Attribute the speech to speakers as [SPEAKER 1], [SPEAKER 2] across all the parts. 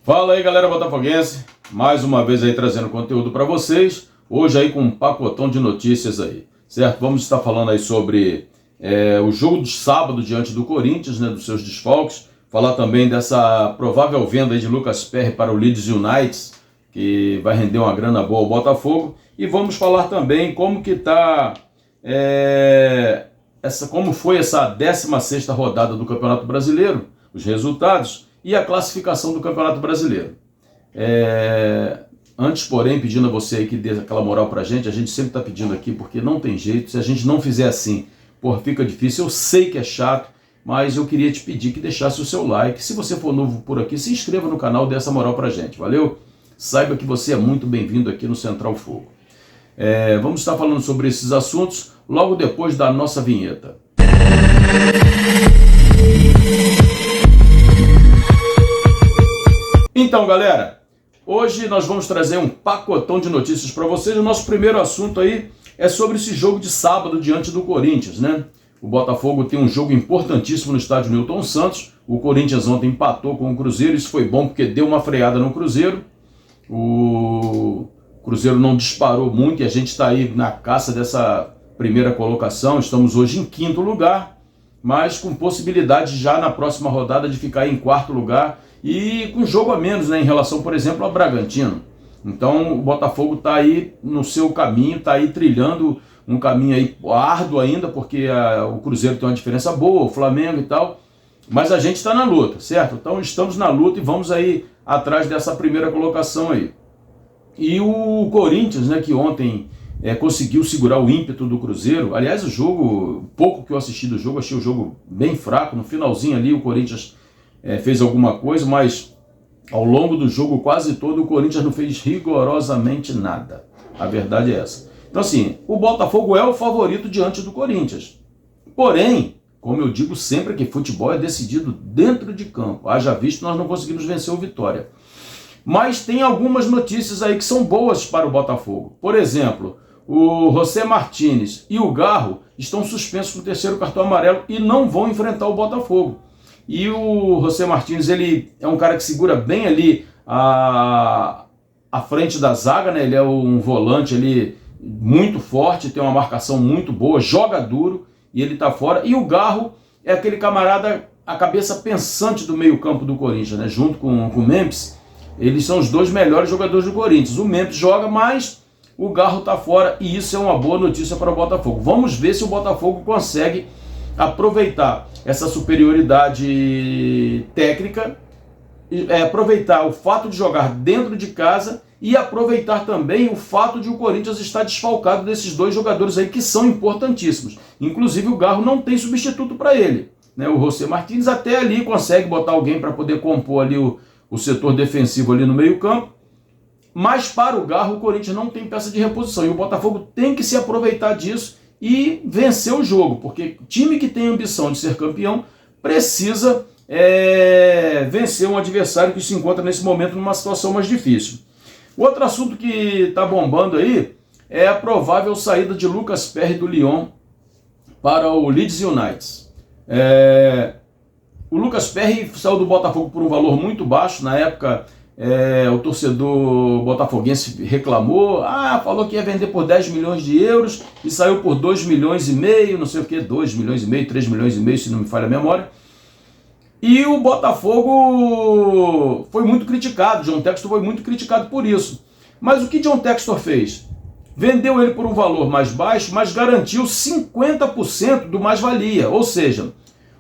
[SPEAKER 1] Fala aí, galera botafoguense, mais uma vez aí trazendo conteúdo para vocês, hoje aí com um pacotão de notícias aí, certo? Vamos estar falando aí sobre o jogo de sábado diante do Corinthians, né, dos seus desfalques, falar também dessa provável venda aí de Lucas Perry para o Leeds United, que vai render uma grana boa ao Botafogo, e vamos falar também como que tá, como foi essa 16ª rodada do Campeonato Brasileiro, os resultados e a classificação do Campeonato Brasileiro. Antes, porém, pedindo a você aí que dê aquela moral pra gente, a gente sempre tá pedindo aqui porque não tem jeito, se a gente não fizer assim, fica difícil, eu sei que é chato, mas eu queria te pedir que deixasse o seu like, se você for novo por aqui, se inscreva no canal, dê essa moral pra gente, valeu? Saiba que você é muito bem-vindo aqui no Central Fogo. Vamos estar falando sobre esses assuntos logo depois da nossa vinheta. Então, galera, hoje nós vamos trazer um pacotão de notícias para vocês. O nosso primeiro assunto aí é sobre esse jogo de sábado diante do Corinthians, né? O Botafogo tem um jogo importantíssimo no estádio Newton Santos. O Corinthians ontem empatou com o Cruzeiro, isso foi bom porque deu uma freada no Cruzeiro. O Cruzeiro não disparou muito e a gente está aí na caça dessa primeira colocação. Estamos hoje em 5º lugar, mas com possibilidade já na próxima rodada de ficar em 4º lugar e com jogo a menos, né, em relação, por exemplo, ao Bragantino. Então o Botafogo está aí no seu caminho, está aí trilhando um caminho aí árduo ainda, porque o Cruzeiro tem uma diferença boa, o Flamengo e tal, mas a gente está na luta, certo? Então estamos na luta e vamos aí atrás dessa primeira colocação aí. E o Corinthians, né, que ontem conseguiu segurar o ímpeto do Cruzeiro. Aliás, o jogo, pouco que eu assisti do jogo, achei o jogo bem fraco. No finalzinho ali o Corinthians fez alguma coisa, mas ao longo do jogo quase todo o Corinthians não fez rigorosamente nada. A verdade é essa. Então assim, o Botafogo é o favorito diante do Corinthians. Porém, como eu digo sempre, que futebol é decidido dentro de campo. Haja visto, nós não conseguimos vencer o Vitória. Mas tem algumas notícias aí que são boas para o Botafogo. Por exemplo, o José Martínez e o Garro estão suspensos com o 3º cartão amarelo e não vão enfrentar o Botafogo. E o José Martínez, ele é um cara que segura bem ali a frente da zaga, né? Ele é um volante ali muito forte, tem uma marcação muito boa, joga duro e ele tá fora. E o Garro é aquele camarada, a cabeça pensante do meio-campo do Corinthians, né? Junto com o Memphis, eles são os dois melhores jogadores do Corinthians. O Memphis joga, mas o Garro tá fora e isso é uma boa notícia para o Botafogo. Vamos ver se o Botafogo consegue aproveitar essa superioridade técnica, aproveitar o fato de jogar dentro de casa e aproveitar também o fato de o Corinthians estar desfalcado desses dois jogadores aí que são importantíssimos. Inclusive o Garro não tem substituto para ele, né? O José Martínez até ali consegue botar alguém para poder compor ali o setor defensivo ali no meio campo, mas para o Garro o Corinthians não tem peça de reposição e o Botafogo tem que se aproveitar disso e vencer o jogo, porque time que tem ambição de ser campeão precisa vencer um adversário que se encontra nesse momento numa situação mais difícil. Outro assunto que está bombando aí é a provável saída de Lucas Perry do Lyon para o Leeds United. O Lucas Perry saiu do Botafogo por um valor muito baixo. Na época, o torcedor botafoguense reclamou, falou que ia vender por 10 milhões de euros e saiu por 2 milhões e meio, não sei o que, 2 milhões e meio, 3 milhões e meio, se não me falha a memória. E o Botafogo foi muito criticado, John Textor foi muito criticado por isso. Mas o que John Textor fez? Vendeu ele por um valor mais baixo, mas garantiu 50% do mais-valia, ou seja,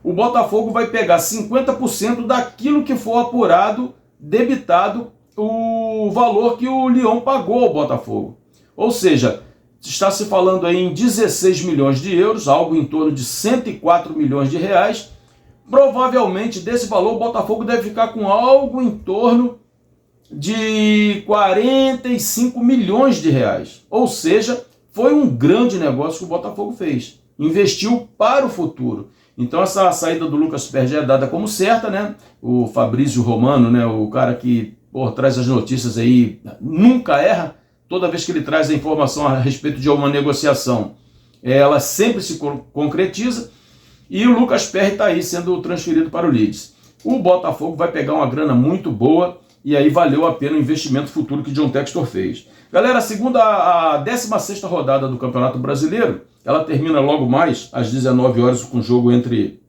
[SPEAKER 1] o Botafogo vai pegar 50% daquilo que for apurado, debitado o valor que o Lyon pagou ao Botafogo. Ou seja, está se falando aí em 16 milhões de euros, algo em torno de 104 milhões de reais. Provavelmente desse valor o Botafogo deve ficar com algo em torno de 45 milhões de reais. Ou seja, foi um grande negócio que o Botafogo fez. Investiu para o futuro. Então essa saída do Lucas Perry já é dada como certa, né? O Fabrício Romano, né, o cara que traz as notícias aí, nunca erra. Toda vez que ele traz a informação a respeito de uma negociação, ela sempre se concretiza. E o Lucas Perry está aí sendo transferido para o Leeds. O Botafogo vai pegar uma grana muito boa e aí valeu a pena o investimento futuro que John Textor fez. Galera, a 16ª rodada do Campeonato Brasileiro, ela termina logo mais às 19 horas com o jogo entre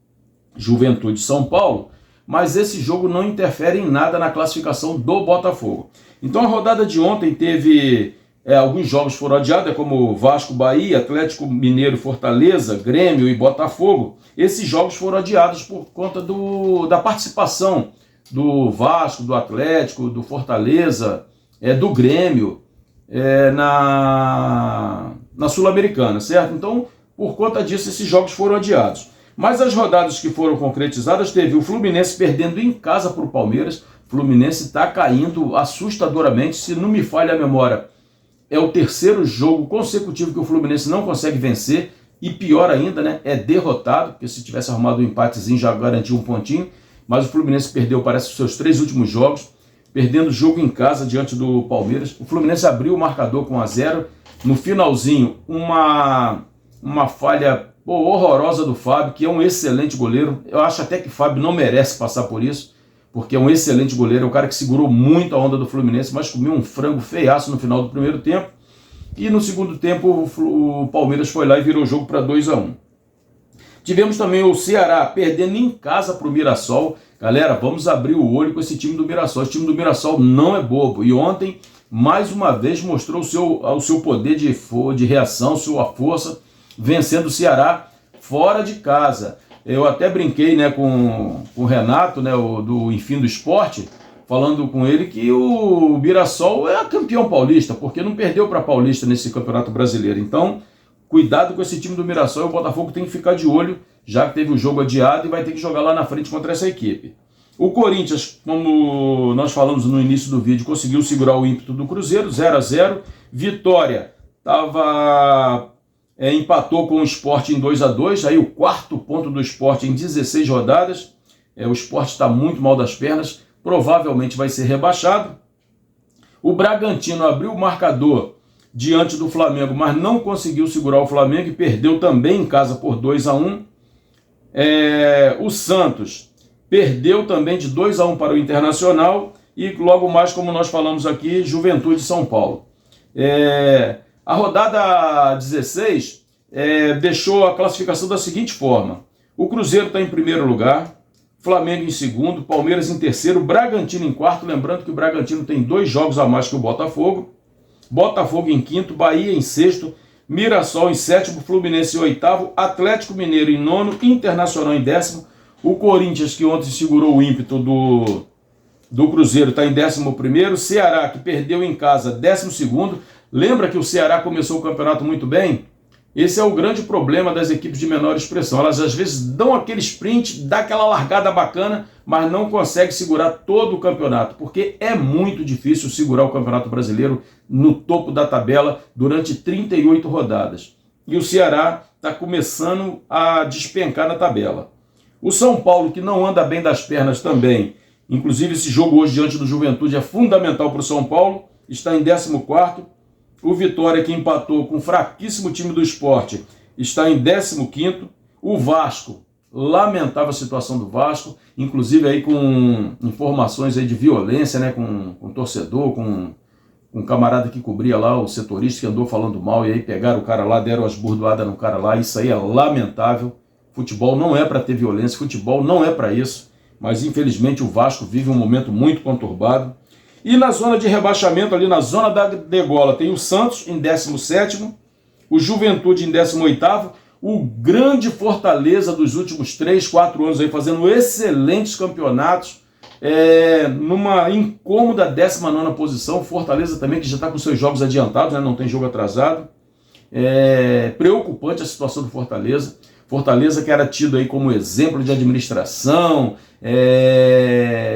[SPEAKER 1] Juventude e São Paulo, mas esse jogo não interfere em nada na classificação do Botafogo. Então a rodada de ontem teve alguns jogos foram adiados, como Vasco, Bahia, Atlético Mineiro, Fortaleza, Grêmio e Botafogo. Esses jogos foram adiados por conta da participação do Vasco, do Atlético, do Fortaleza, do Grêmio na Sul-Americana, certo? Então, por conta disso, esses jogos foram adiados. Mas as rodadas que foram concretizadas, teve o Fluminense perdendo em casa para o Palmeiras. O Fluminense está caindo assustadoramente, se não me falha a memória. É o terceiro jogo consecutivo que o Fluminense não consegue vencer, e pior ainda, né, é derrotado, porque se tivesse arrumado um empatezinho já garantia um pontinho, mas o Fluminense perdeu, parece, os seus 3 últimos jogos, perdendo o jogo em casa diante do Palmeiras. O Fluminense abriu o marcador com 1-0, no finalzinho uma falha horrorosa do Fábio, que é um excelente goleiro. Eu acho até que o Fábio não merece passar por isso, porque é um excelente goleiro, é um cara que segurou muito a onda do Fluminense, mas comeu um frango feiaço no final do primeiro tempo. E no segundo tempo o Palmeiras foi lá e virou o jogo para 2-1. Tivemos também o Ceará perdendo em casa para o Mirassol. Galera, vamos abrir o olho com esse time do Mirassol. Esse time do Mirassol não é bobo. E ontem, mais uma vez, mostrou o seu poder de reação, sua força, vencendo o Ceará fora de casa. Eu até brinquei, né, com o Renato, né, do Enfim do Esporte, falando com ele que o Mirassol é campeão paulista, porque não perdeu para Paulista nesse Campeonato Brasileiro. Então, cuidado com esse time do Mirassol, e o Botafogo tem que ficar de olho, já que teve o jogo adiado e vai ter que jogar lá na frente contra essa equipe. O Corinthians, como nós falamos no início do vídeo, conseguiu segurar o ímpeto do Cruzeiro, 0-0. Vitória empatou com o Sport em 2-2, aí o 4º ponto do Sport em 16 rodadas. O Sport está muito mal das pernas, provavelmente vai ser rebaixado. O Bragantino abriu o marcador diante do Flamengo, mas não conseguiu segurar o Flamengo e perdeu também em casa por 2-1. O Santos perdeu também de 2-1 para o Internacional, e logo mais, como nós falamos aqui, Juventude e São Paulo. A rodada 16 deixou a classificação da seguinte forma: o Cruzeiro está em primeiro lugar, Flamengo em segundo, Palmeiras em terceiro, Bragantino em quarto, lembrando que o Bragantino tem 2 jogos a mais que o Botafogo, Botafogo em quinto, Bahia em sexto, Mirassol em sétimo, Fluminense em oitavo, Atlético Mineiro em nono, Internacional em décimo, o Corinthians, que ontem segurou o ímpeto do Cruzeiro, está em 11º, Ceará, que perdeu em casa, 12º. Lembra que o Ceará começou o campeonato muito bem? Esse é o grande problema das equipes de menor expressão. Elas às vezes dão aquele sprint, dá aquela largada bacana, mas não conseguem segurar todo o campeonato, porque é muito difícil segurar o Campeonato Brasileiro no topo da tabela durante 38 rodadas. E o Ceará está começando a despencar na tabela. O São Paulo, que não anda bem das pernas também, inclusive esse jogo hoje diante do Juventude é fundamental para o São Paulo, está em 14º. O Vitória, que empatou com o fraquíssimo time do Sport, está em 15º. O Vasco, lamentável a situação do Vasco, inclusive aí com informações aí de violência, né, com torcedor, com um camarada que cobria lá, o setorista, que andou falando mal, e aí pegaram o cara lá, deram as burdoadas no cara lá. Isso aí é lamentável. Futebol não é para ter violência, futebol não é para isso, mas infelizmente o Vasco vive um momento muito conturbado. E na zona de rebaixamento, ali na zona da degola, tem o Santos em 17º, o Juventude em 18º, o grande Fortaleza dos últimos 3, 4 anos aí fazendo excelentes campeonatos, numa incômoda 19ª posição. Fortaleza também, que já está com seus jogos adiantados, né, não tem jogo atrasado. Preocupante a situação do Fortaleza. Fortaleza, que era tido aí como exemplo de administração,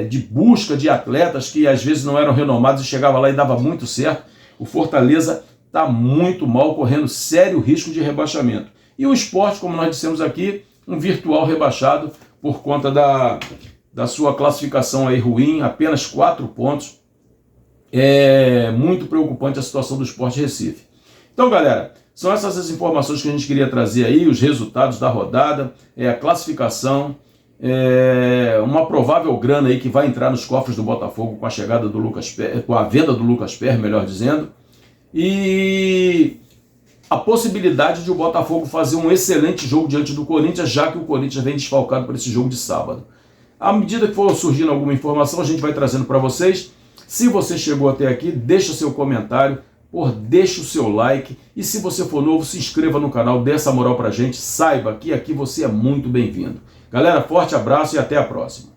[SPEAKER 1] de busca de atletas que às vezes não eram renomados e chegava lá e dava muito certo. O Fortaleza está muito mal, correndo sério risco de rebaixamento. E o Sport, como nós dissemos aqui, um virtual rebaixado por conta da sua classificação aí ruim, apenas 4 pontos. É muito preocupante a situação do Sport Recife. Então, galera, são essas as informações que a gente queria trazer aí, os resultados da rodada, a classificação. uma provável grana aí que vai entrar nos cofres do Botafogo com a chegada do Lucas Perry, com a venda do Lucas Perry, melhor dizendo, e a possibilidade de o Botafogo fazer um excelente jogo diante do Corinthians, já que o Corinthians vem desfalcado para esse jogo de sábado. À medida que for surgindo alguma informação, a gente vai trazendo para vocês. Se você chegou até aqui, deixa seu comentário, deixa o seu like, e se você for novo, se inscreva no canal, dê essa moral pra gente, saiba que aqui você é muito bem-vindo. Galera, forte abraço e até a próxima.